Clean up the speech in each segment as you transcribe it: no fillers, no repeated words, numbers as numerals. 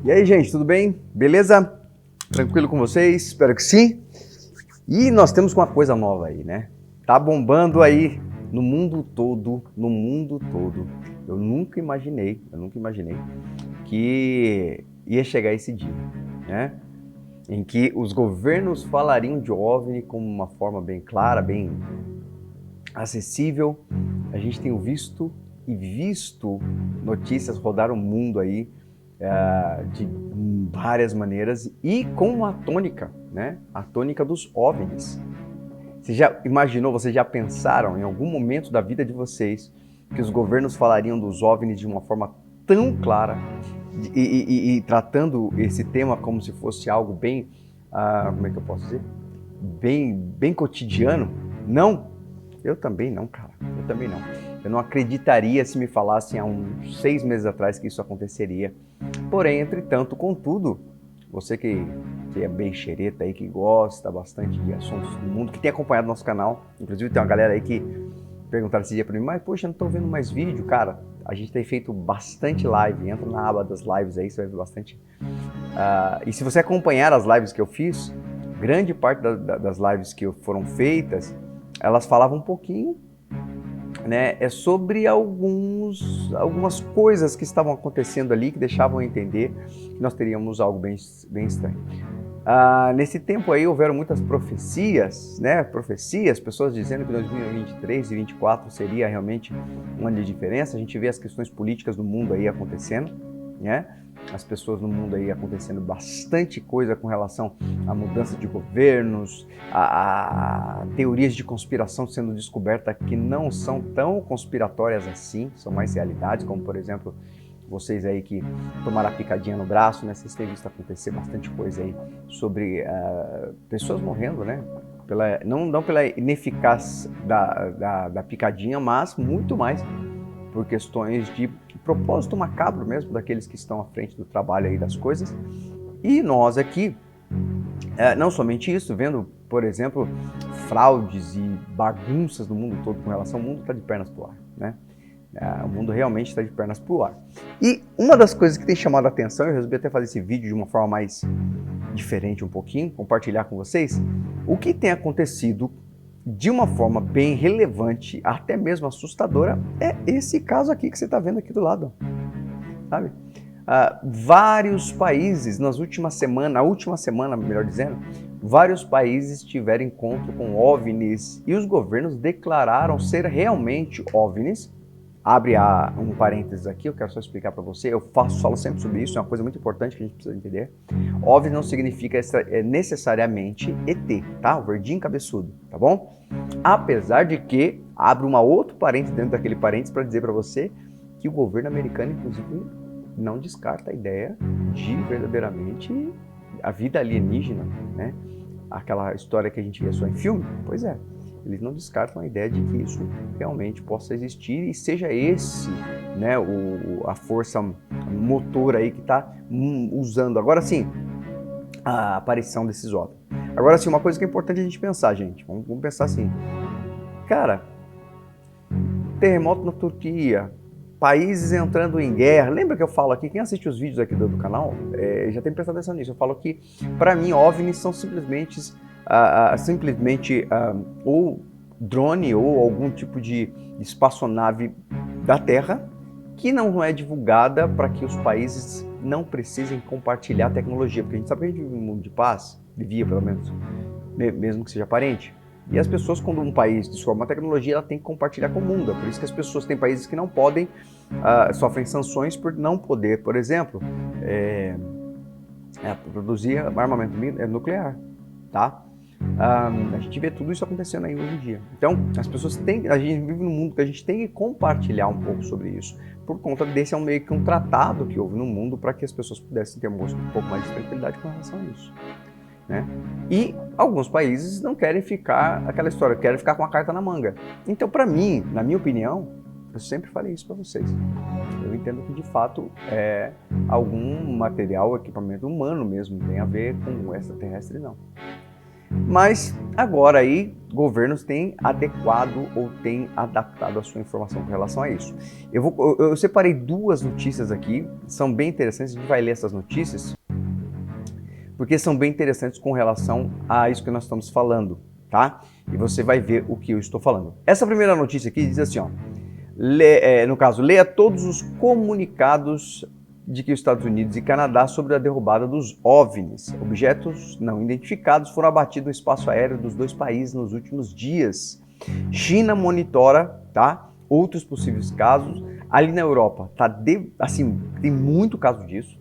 E aí, gente, tudo bem? Beleza? Tranquilo com vocês? Espero que sim. E nós temos uma coisa nova aí, né? Tá bombando aí no mundo todo, Eu nunca imaginei que ia chegar esse dia, né? Em que os governos falariam de OVNI como uma forma bem clara, bem acessível. A gente tem visto notícias rodar o mundo aí de várias maneiras e com uma tônica, né? A tônica dos OVNIs. Você já imaginou, vocês já pensaram em algum momento da vida de vocês que os governos falariam dos OVNIs de uma forma tão clara e tratando esse tema como se fosse algo bem, como é que eu posso dizer? Bem cotidiano? Não? Eu também não, cara. Eu também não. Eu não acreditaria se me falassem há uns 6 meses atrás que isso aconteceria. Porém, entretanto, contudo, você que é bem xereta aí, que gosta bastante de assuntos do mundo, que tem acompanhado nosso canal, inclusive tem uma galera aí que perguntaram esse dia pra mim, mas poxa, eu não tô vendo mais vídeo, cara. A gente tem feito bastante live, entra na aba das lives aí, você vai ver bastante. E se você acompanhar as lives que eu fiz, grande parte das lives que foram feitas, elas falavam um pouquinho, né, sobre algumas coisas que estavam acontecendo ali que deixavam entender que nós teríamos algo bem estranho. Nesse tempo aí houveram muitas profecias, né? Pessoas dizendo que 2023 e 2024 seria realmente um ano de diferença. A gente vê as questões políticas do mundo aí acontecendo, né? As pessoas no mundo aí acontecendo bastante coisa com relação à mudança de governos, a teorias de conspiração sendo descobertas que não são tão conspiratórias assim, são mais realidades, como por exemplo, vocês aí que tomaram a picadinha no braço, né? Vocês têm visto acontecer bastante coisa aí sobre pessoas morrendo, né? Não pela ineficácia da picadinha, mas muito mais por questões de propósito macabro mesmo daqueles que estão à frente do trabalho aí das coisas. E nós aqui, não somente isso, vendo, por exemplo, fraudes e bagunças no mundo todo com relação ao mundo, está de pernas pro ar, né? O mundo realmente está de pernas pro ar. E uma das coisas que tem chamado a atenção, eu resolvi até fazer esse vídeo de uma forma mais diferente um pouquinho, compartilhar com vocês, o que tem acontecido de uma forma bem relevante, até mesmo assustadora, é esse caso aqui que você está vendo aqui do lado, sabe? Vários países, na última semana, melhor dizendo, vários países tiveram encontro com OVNIs e os governos declararam ser realmente OVNIs. Abre um parênteses aqui, eu quero só explicar para você, falo sempre sobre isso, é uma coisa muito importante que a gente precisa entender. OVNI não significa necessariamente ET, tá? O verdinho cabeçudo, tá bom? Apesar de que, abre outro parênteses dentro daquele parênteses para dizer para você que o governo americano, inclusive, não descarta a ideia de verdadeiramente a vida alienígena, né? Aquela história que a gente vê só em filme, pois é. Eles não descartam a ideia de que isso realmente possa existir e seja esse, né, a força motora aí que está usando. Agora sim, a aparição desses OVNIs. Agora sim, uma coisa que é importante a gente pensar, gente. Vamos pensar assim. Cara, terremoto na Turquia, países entrando em guerra. Lembra que eu falo aqui, quem assiste os vídeos aqui do canal, já tem prestado atenção nisso. Eu falo que, para mim, OVNIs são simplesmente ou drone ou algum tipo de espaçonave da Terra que não é divulgada para que os países não precisem compartilhar tecnologia, porque a gente sabe que a gente vive num mundo de paz, devia pelo menos, mesmo que seja aparente. E as pessoas, quando um país descobre uma tecnologia, ela tem que compartilhar com o mundo. É por isso que as pessoas têm países que não podem, sofrem sanções por não poder, por exemplo, produzir armamento nuclear, tá? A gente vê tudo isso acontecendo aí hoje em dia. Então, a gente vive num mundo que a gente tem que compartilhar um pouco sobre isso, por conta desse meio que um tratado que houve no mundo para que as pessoas pudessem ter um pouco mais de tranquilidade com relação a isso, né? E alguns países não querem ficar, aquela história, querem ficar com a carta na manga. Então, para mim, na minha opinião, eu sempre falei isso para vocês. Eu entendo que de fato é algum material, equipamento humano mesmo, tem a ver com extraterrestre, não. Mas agora aí, governos têm adequado ou têm adaptado a sua informação com relação a isso. Eu separei duas notícias aqui, são bem interessantes, a gente vai ler essas notícias, porque são bem interessantes com relação a isso que nós estamos falando, tá? E você vai ver o que eu estou falando. Essa primeira notícia aqui diz assim, ó, no caso, leia todos os comunicados de que os Estados Unidos e Canadá sobre a derrubada dos OVNIs. Objetos não identificados foram abatidos no espaço aéreo dos dois países nos últimos dias. China monitora, tá, outros possíveis casos. Ali na Europa, assim, tem muito caso disso,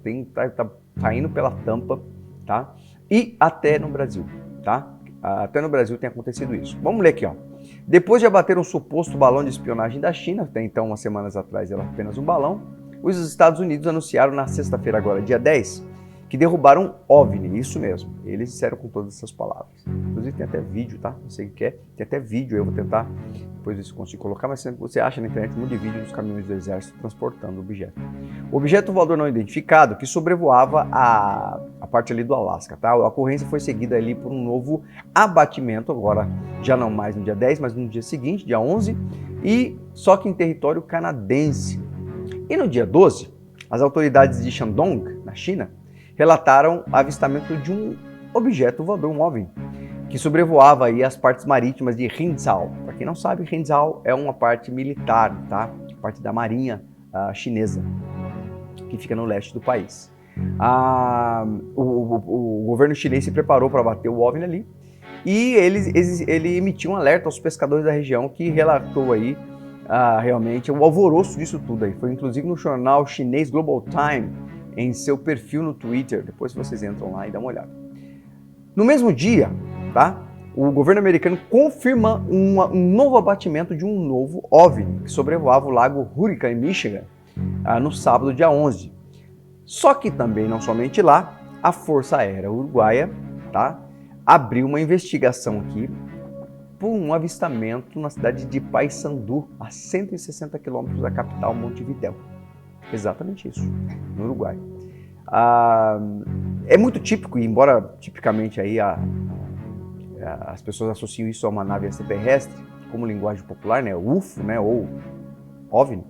tá indo pela tampa, tá? E até no Brasil, tá? Até no Brasil tem acontecido isso. Vamos ler aqui, ó. Depois de abater um suposto balão de espionagem da China, até então, umas semanas atrás era apenas um balão, os Estados Unidos anunciaram na sexta-feira, agora dia 10, que derrubaram um OVNI, isso mesmo. Eles disseram com todas essas palavras. Inclusive tem até vídeo, tá? Não sei o que é. Tem até vídeo, eu vou tentar depois ver se consigo colocar, mas você acha na internet um monte de vídeo dos caminhões do exército transportando o objeto. O objeto voador não identificado que sobrevoava a parte ali do Alasca, tá? A ocorrência foi seguida ali por um novo abatimento, agora já não mais no dia 10, mas no dia seguinte, dia 11, e só que em território canadense. E no dia 12, as autoridades de Shandong, na China, relataram o avistamento de um objeto voador, um OVNI, que sobrevoava aí as partes marítimas de Rinzhou. Para quem não sabe, Rinzhou é uma parte militar, tá? Parte da marinha chinesa, que fica no leste do país. O governo chinês se preparou para abater o OVNI ali, e ele emitiu um alerta aos pescadores da região, que relatou aí realmente o alvoroço disso tudo aí. Foi inclusive no jornal chinês Global Time, em seu perfil no Twitter. Depois vocês entram lá e dão uma olhada. No mesmo dia, tá? O governo americano confirma um novo abatimento de um novo OVNI que sobrevoava o lago Hurricane, em Michigan, no sábado, dia 11. Só que também, não somente lá, a Força Aérea Uruguaia, tá, abriu uma investigação aqui por um avistamento na cidade de Paysandú, a 160 quilômetros da capital, Montevidéu. Exatamente isso, no Uruguai. É muito típico, embora tipicamente aí as pessoas associam isso a uma nave extraterrestre, como linguagem popular, né, UFO, né, ou OVNI,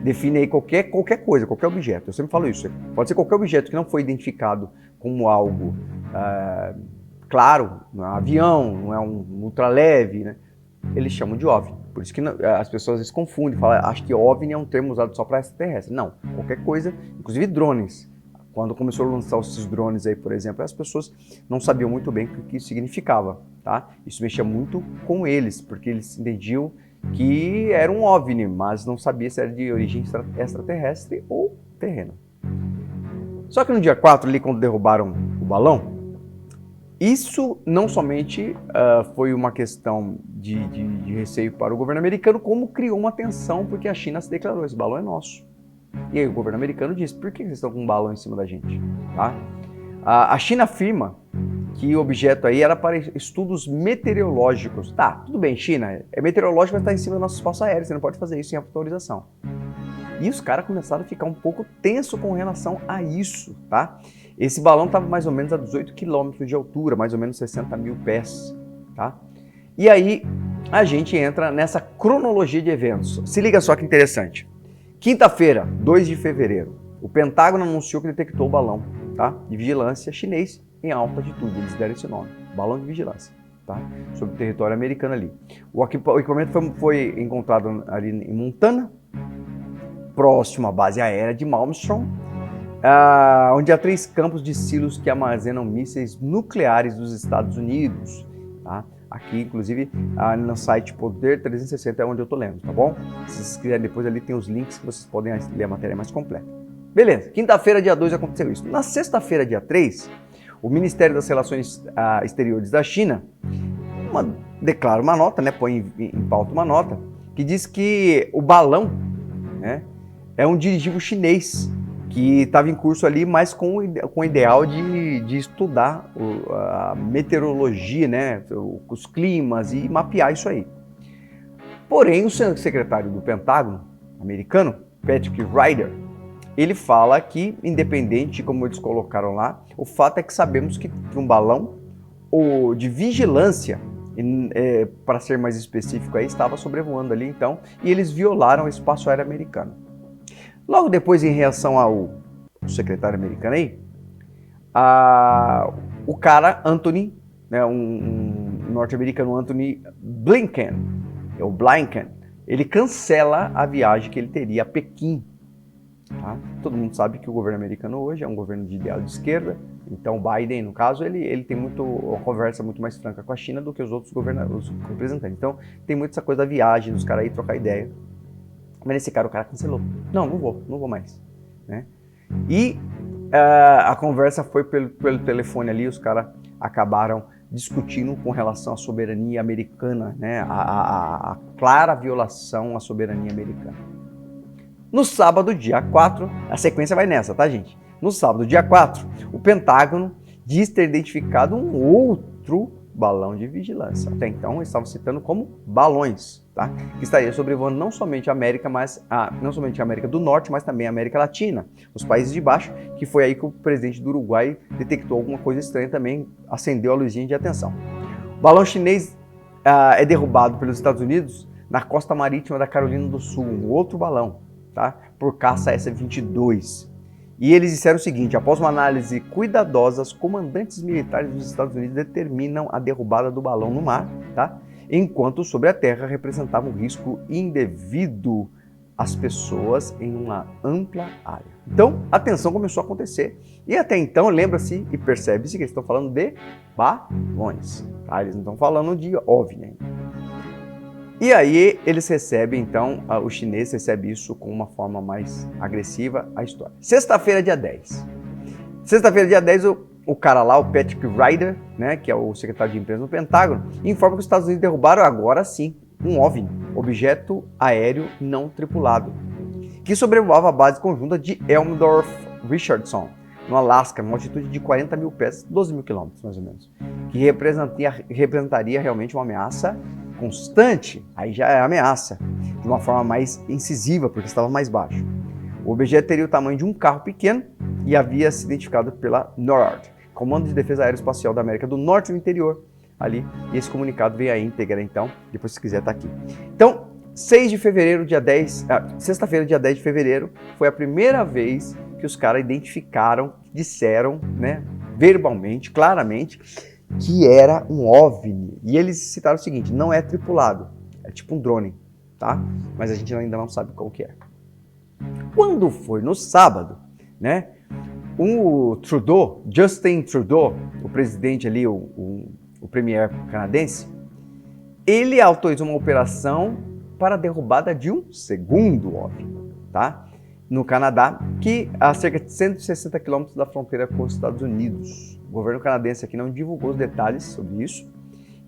define aí qualquer coisa, qualquer objeto. Eu sempre falo isso, pode ser qualquer objeto que não foi identificado como algo claro, não é um avião, não é um ultraleve, né? Eles chamam de OVNI. Por isso que as pessoas às vezes confundem, falam, acho que OVNI é um termo usado só para extraterrestre. Não, qualquer coisa, inclusive drones. Quando começou a lançar esses drones aí, por exemplo, as pessoas não sabiam muito bem o que isso significava, tá? Isso mexia muito com eles, porque eles entendiam que era um OVNI, mas não sabia se era de origem extraterrestre ou terrena. Só que no dia 4, ali, quando derrubaram o balão, isso não somente foi uma questão de receio para o governo americano, como criou uma tensão, porque a China se declarou, esse balão é nosso. E aí o governo americano disse, por que vocês estão com um balão em cima da gente? Tá? A China afirma que o objeto aí era para estudos meteorológicos. Tá, tudo bem, China, é meteorológico, mas está em cima do nosso espaço aéreo, você não pode fazer isso sem autorização. E os caras começaram a ficar um pouco tenso com relação a isso, tá? Esse balão estava mais ou menos a 18 quilômetros de altura, mais ou menos 60 mil pés, tá? E aí a gente entra nessa cronologia de eventos. Se liga só que interessante. Quinta-feira, 2 de fevereiro, o Pentágono anunciou que detectou o balão, tá, de vigilância chinês em alta altitude. Eles deram esse nome, balão de vigilância, tá, sobre o território americano ali. O equipamento foi encontrado ali em Montana, próximo à base aérea de Malmstrom, onde há 3 campos de silos que armazenam mísseis nucleares dos Estados Unidos, tá? Aqui, inclusive, no site Poder 360 é onde eu tô lendo, tá bom? Se vocês quiserem, depois ali tem os links que vocês podem ler a matéria mais completa. Beleza, quinta-feira, dia 2, aconteceu isso. Na sexta-feira, dia 3, o Ministério das Relações Exteriores da China declara uma nota, né, põe em pauta uma nota, que diz que o balão, né, é um dirigível chinês, que estava em curso ali, mas com o ideal de estudar a meteorologia, né, os climas e mapear isso aí. Porém, o secretário do Pentágono americano, Patrick Ryder, ele fala que, independente de como eles colocaram lá, o fato é que sabemos que um balão de vigilância, para ser mais específico, aí, estava sobrevoando ali então, e eles violaram o espaço aéreo americano. Logo depois, em reação ao secretário americano aí, o cara, Anthony, né, um norte-americano, Anthony Blinken, ele cancela a viagem que ele teria a Pequim. Tá? Todo mundo sabe que o governo americano hoje é um governo de ideal de esquerda, então Biden, no caso, ele tem uma conversa muito mais franca com a China do que os outros representantes. Então tem muito essa coisa da viagem, dos caras aí trocar ideia. Mas nesse cara, o cara cancelou. Não vou mais. Né? E a conversa foi pelo telefone ali, os caras acabaram discutindo com relação à soberania americana, né? A clara violação à soberania americana. No sábado, dia 4, a sequência vai nessa, tá, gente? No sábado, dia 4, o Pentágono diz ter identificado um outro balão de vigilância. Até então, eles estavam citando como balões, tá? Que estaria sobrevoando não somente a América, não somente a América do Norte, mas também a América Latina, os países de baixo, que foi aí que o presidente do Uruguai detectou alguma coisa estranha também, acendeu a luzinha de atenção. O balão chinês é derrubado pelos Estados Unidos na costa marítima da Carolina do Sul, um outro balão, tá? Por caça S-22. E eles disseram o seguinte: após uma análise cuidadosa, os comandantes militares dos Estados Unidos determinam a derrubada do balão no mar, tá? Enquanto sobre a terra representava um risco indevido às pessoas em uma ampla área. Então, a tensão começou a acontecer. E até então, lembra-se e percebe-se que eles estão falando de balões, tá? Eles não estão falando de OVNI ainda. E aí eles recebem, então, o chinês recebe isso com uma forma mais agressiva, a história. Sexta-feira, dia 10. Sexta-feira, dia 10, o cara lá, o Patrick Ryder, né, que é o secretário de imprensa do Pentágono, informa que os Estados Unidos derrubaram agora sim um OVNI, objeto aéreo não tripulado, que sobrevoava a base conjunta de Elmendorf-Richardson, no Alasca, numa altitude de 40 mil pés, 12 mil quilômetros mais ou menos, que representaria realmente uma ameaça constante, aí já é ameaça, de uma forma mais incisiva, porque estava mais baixo. O objeto teria o tamanho de um carro pequeno e havia se identificado pela NORAD, Comando de Defesa Aeroespacial da América do Norte e do Interior, ali, e esse comunicado veio aí íntegra, então, depois se quiser tá aqui. Então, 6 de fevereiro, sexta-feira, dia 10 de fevereiro, foi a primeira vez que os caras identificaram, disseram, né, verbalmente, claramente, que era um OVNI. E eles citaram o seguinte: não é tripulado, é tipo um drone, tá? Mas a gente ainda não sabe qual que é. Quando foi no sábado, né, o Trudeau, Justin Trudeau, o presidente ali, o premier canadense, ele autorizou uma operação para a derrubada de um segundo OVNI, tá? No Canadá, que a cerca de 160 quilômetros da fronteira com os Estados Unidos. O governo canadense aqui não divulgou os detalhes sobre isso,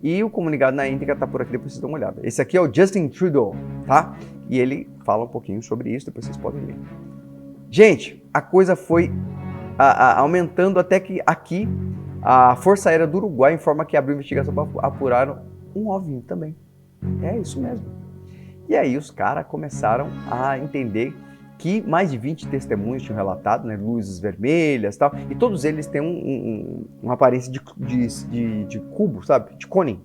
e o comunicado na íntegra está por aqui, depois vocês dão uma olhada. Esse aqui é o Justin Trudeau, tá? E ele fala um pouquinho sobre isso, depois vocês podem ler. Gente, a coisa foi aumentando até que aqui a Força Aérea do Uruguai informa que abriu investigação para apurar um OVNI também. É isso mesmo. E aí os caras começaram a entender que mais de 20 testemunhos tinham relatado, né, luzes vermelhas e tal, e todos eles têm uma aparência de cubo, sabe, de cone.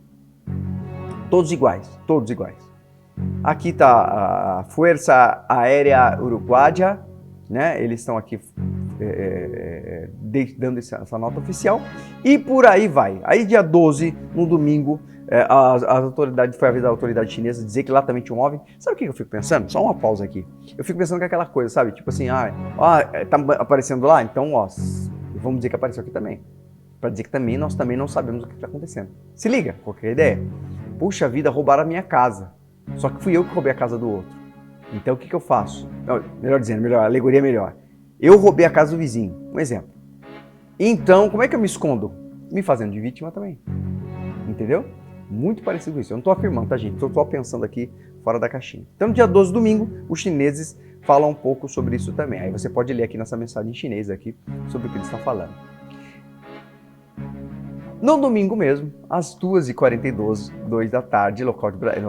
Todos iguais, todos iguais. Aqui está a Força Aérea Uruguaya, né, eles estão aqui dando essa nota oficial, e por aí vai. Aí dia 12, no domingo, as autoridades, foi a vez da autoridade chinesa dizer que lá também tinha um OVNI. Sabe o que eu fico pensando? Só uma pausa aqui. Eu fico pensando que é aquela coisa, sabe? Tipo assim, tá aparecendo lá? Então, vamos dizer que apareceu aqui também. Para dizer que também nós também não sabemos o que está acontecendo. Se liga, qualquer ideia. Puxa vida, roubaram a minha casa. Só que fui eu que roubei a casa do outro. Então o que eu faço? Não, melhor dizendo, alegoria melhor. Eu roubei a casa do vizinho, um exemplo. Então, como é que eu me escondo? Me fazendo de vítima também. Entendeu? Muito parecido com isso. Eu não estou afirmando, tá, gente? Estou só pensando aqui fora da caixinha. Então, no dia 12, domingo, os chineses falam um pouco sobre isso também. Aí você pode ler aqui nessa mensagem em chinês aqui sobre o que eles estão falando. No domingo mesmo, às 2h42 da tarde, no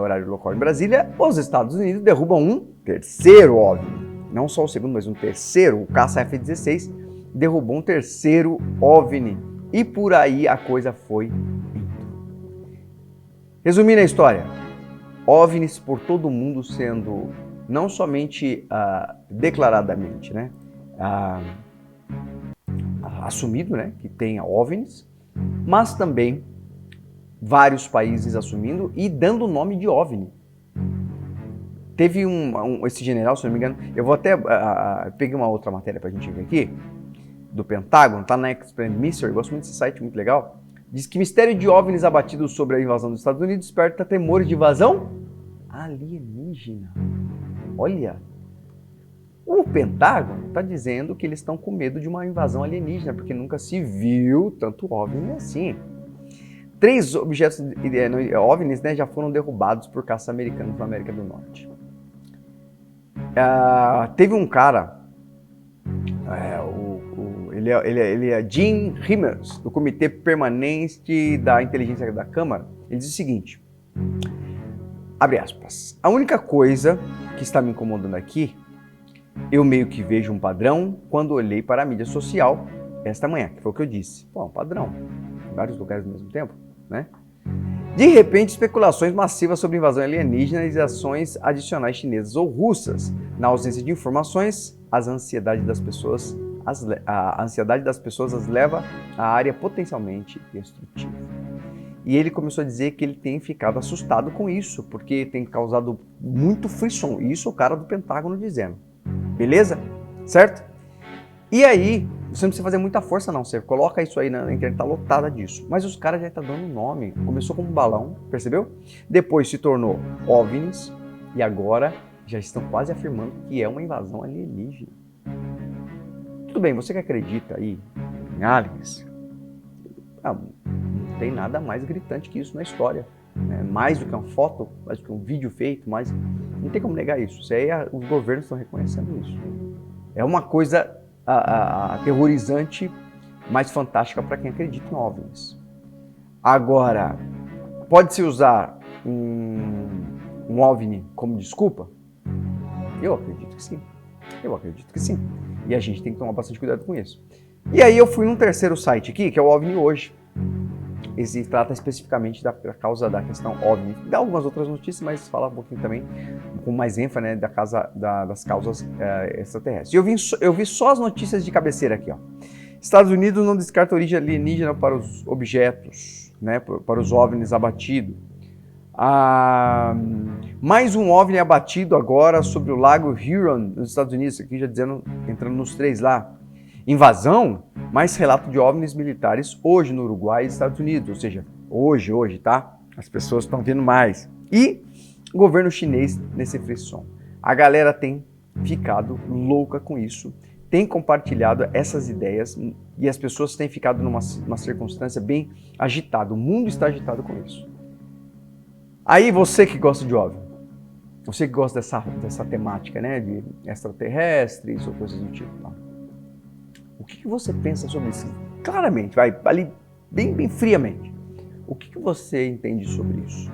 horário local em Brasília, os Estados Unidos derrubam um terceiro OVNI. Não só o segundo, mas um terceiro. O caça F-16 derrubou um terceiro OVNI. E por aí a coisa foi Resumindo a história, OVNIs por todo o mundo sendo não somente declaradamente, né, assumido, né, que tem OVNIs, mas também vários países assumindo e dando o nome de OVNI. Teve esse general, se não me engano, eu vou até peguei uma outra matéria pra gente ver aqui, do Pentágono, tá na Explained Mystery, eu gosto muito desse site, muito legal. Diz que mistério de OVNIs abatidos sobre a invasão dos Estados Unidos desperta temores de invasão alienígena. Olha, o Pentágono está dizendo que eles estão com medo de uma invasão alienígena, porque nunca se viu tanto OVNI assim. 3 objetos OVNIs, né, já foram derrubados por caças americanos na América do Norte. Teve um cara, ele é Jim Remmers, do Comitê Permanente da Inteligência da Câmara. Ele diz o seguinte, abre aspas, a única coisa que está me incomodando aqui, eu meio que vejo um padrão quando olhei para a mídia social esta manhã, que foi o que eu disse. Pô, um padrão, em vários lugares ao mesmo tempo, né? De repente, especulações massivas sobre invasão alienígena e ações adicionais chinesas ou russas. Na ausência de informações, a ansiedade das pessoas as leva à área potencialmente destrutiva. E ele começou a dizer que ele tem ficado assustado com isso, porque tem causado muito frisson. E isso é o cara do Pentágono dizendo. Beleza? Certo? E aí, você não precisa fazer muita força não, você coloca isso aí na internet, tá lotada disso. Mas os caras já estão dando nome. Começou como balão, percebeu? Depois se tornou OVNIs e agora já estão quase afirmando que é uma invasão alienígena. Tudo bem, você que acredita aí em aliens, não tem nada mais gritante que isso na história. Né? Mais do que uma foto, mais do que um vídeo feito, mas não tem como negar isso. Isso aí os governos estão reconhecendo isso. É uma coisa aterrorizante, mas fantástica para quem acredita em OVNIs. Agora, pode-se usar um OVNI como desculpa? Eu acredito que sim. Eu acredito que sim. E a gente tem que tomar bastante cuidado com isso. E aí eu fui num terceiro site aqui, que é o OVNI Hoje. Esse trata especificamente da causa da questão OVNI. Dá algumas outras notícias, mas fala um pouquinho também, com mais ênfase, né, das causas extraterrestres. Eu vi só as notícias de cabeceira aqui. Ó. Estados Unidos não descarta origem alienígena para os objetos, né, para os OVNIs abatidos. Mais um OVNI abatido agora sobre o lago Huron, nos Estados Unidos, aqui já dizendo, entrando nos 3 lá. Invasão, mais relato de OVNIs militares hoje no Uruguai e Estados Unidos, ou seja, hoje, tá? As pessoas estão vendo mais. E o governo chinês nesse frisson. A galera tem ficado louca com isso, tem compartilhado essas ideias e as pessoas têm ficado numa circunstância bem agitada. O mundo está agitado com isso. Aí você que gosta de OVNI, você que gosta dessa temática, né, de extraterrestres ou coisas do tipo, não. O que você pensa sobre isso? Claramente, vai ali bem friamente. O que você entende sobre isso?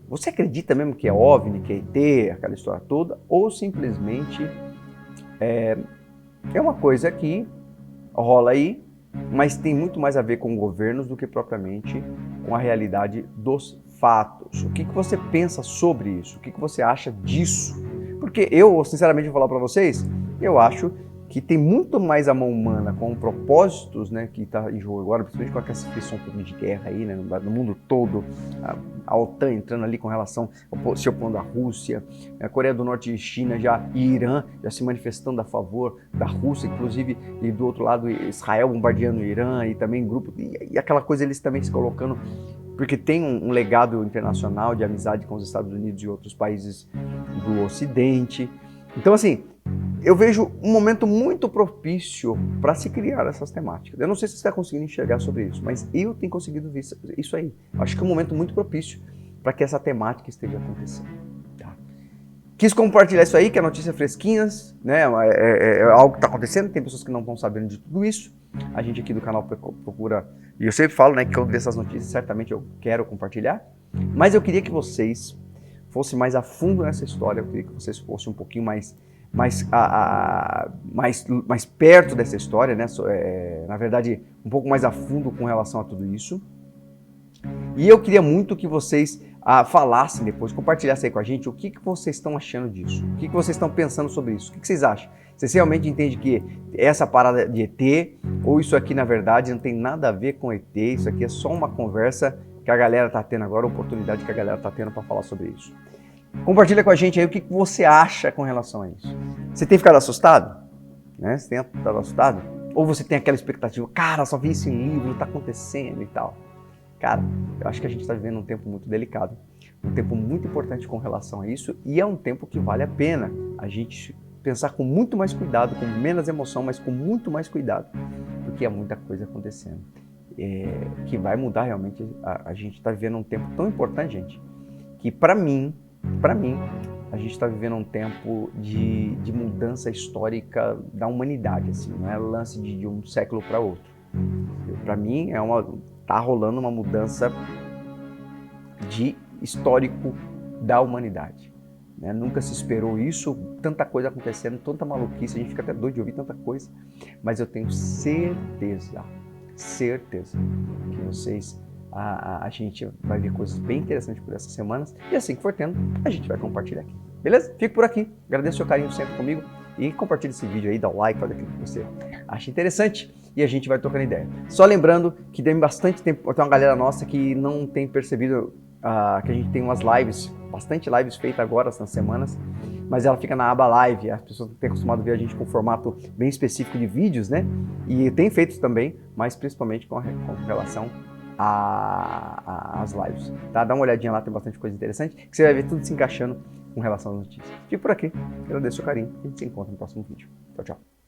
Você acredita mesmo que é OVNI, que é ET, aquela história toda? Ou simplesmente é uma coisa que rola aí, mas tem muito mais a ver com governos do que propriamente com a realidade dos fatos? O que você pensa sobre isso? O que você acha disso? Porque eu, sinceramente, vou falar para vocês, eu acho que tem muito mais a mão humana com propósitos, né, que está em jogo agora, principalmente com essa questão de guerra aí, né, no mundo todo, a OTAN entrando ali com relação, se opondo à Rússia, a Coreia do Norte e China e Irã já se manifestando a favor da Rússia, inclusive, e do outro lado Israel bombardeando o Irã e também grupo, e aquela coisa eles também se colocando, porque tem um legado internacional de amizade com os Estados Unidos e outros países do Ocidente. Então, assim, eu vejo um momento muito propício para se criar essas temáticas. Eu não sei se você está conseguindo enxergar sobre isso, mas eu tenho conseguido ver isso aí. Acho que é um momento muito propício para que essa temática esteja acontecendo. Tá? Quis compartilhar isso aí, que é notícia fresquinhas, né? É algo que está acontecendo, tem pessoas que não estão sabendo de tudo isso. A gente aqui do canal procura, e eu sempre falo, né, que quando eu ver essas notícias, certamente eu quero compartilhar, mas eu queria que vocês fossem mais a fundo nessa história, eu queria que vocês fossem um pouquinho mais perto dessa história, né? Na verdade, um pouco mais a fundo com relação a tudo isso. E eu queria muito que vocês falassem depois, compartilhassem aí com a gente o que vocês estão achando disso, o que vocês estão pensando sobre isso, o que vocês acham? Vocês realmente entendem que essa parada de ET, ou isso aqui na verdade não tem nada a ver com ET, isso aqui é só uma conversa que a galera está tendo agora, a oportunidade que a galera está tendo para falar sobre isso. Compartilha com a gente aí o que você acha com relação a isso. Você tem ficado assustado? Né? Você tem ficado assustado? Ou você tem aquela expectativa, cara, só vi isso em livro, tá acontecendo e tal. Cara, eu acho que a gente está vivendo um tempo muito delicado, um tempo muito importante com relação a isso, e é um tempo que vale a pena a gente pensar com muito mais cuidado, com menos emoção, mas com muito mais cuidado, porque há muita coisa acontecendo, que vai mudar realmente. A gente está vivendo um tempo tão importante, gente, que para mim, a gente está vivendo um tempo de mudança histórica da humanidade, assim, não é lance de um século para outro. Para mim, tá rolando uma mudança de histórico da humanidade. Né? Nunca se esperou isso, tanta coisa acontecendo, tanta maluquice, a gente fica até doido de ouvir tanta coisa, mas eu tenho certeza que vocês, a gente vai ver coisas bem interessantes por essas semanas, e assim que for tendo, a gente vai compartilhar aqui. Beleza? Fico por aqui, agradeço o seu carinho sempre comigo e compartilhe esse vídeo aí, dá o like, faz aquilo que você acha interessante e a gente vai trocando ideia. Só lembrando que tem bastante tempo, tem uma galera nossa que não tem percebido que a gente tem umas lives, bastante lives feitas agora, essas semanas, mas ela fica na aba live, as pessoas têm acostumado a ver a gente com um formato bem específico de vídeos, né? E tem feito também, mas principalmente com relação às lives, tá? Dá uma olhadinha lá, tem bastante coisa interessante, que você vai ver tudo se encaixando com relação às notícias. Fico por aqui, agradeço o carinho, a gente se encontra no próximo vídeo. Tchau, tchau.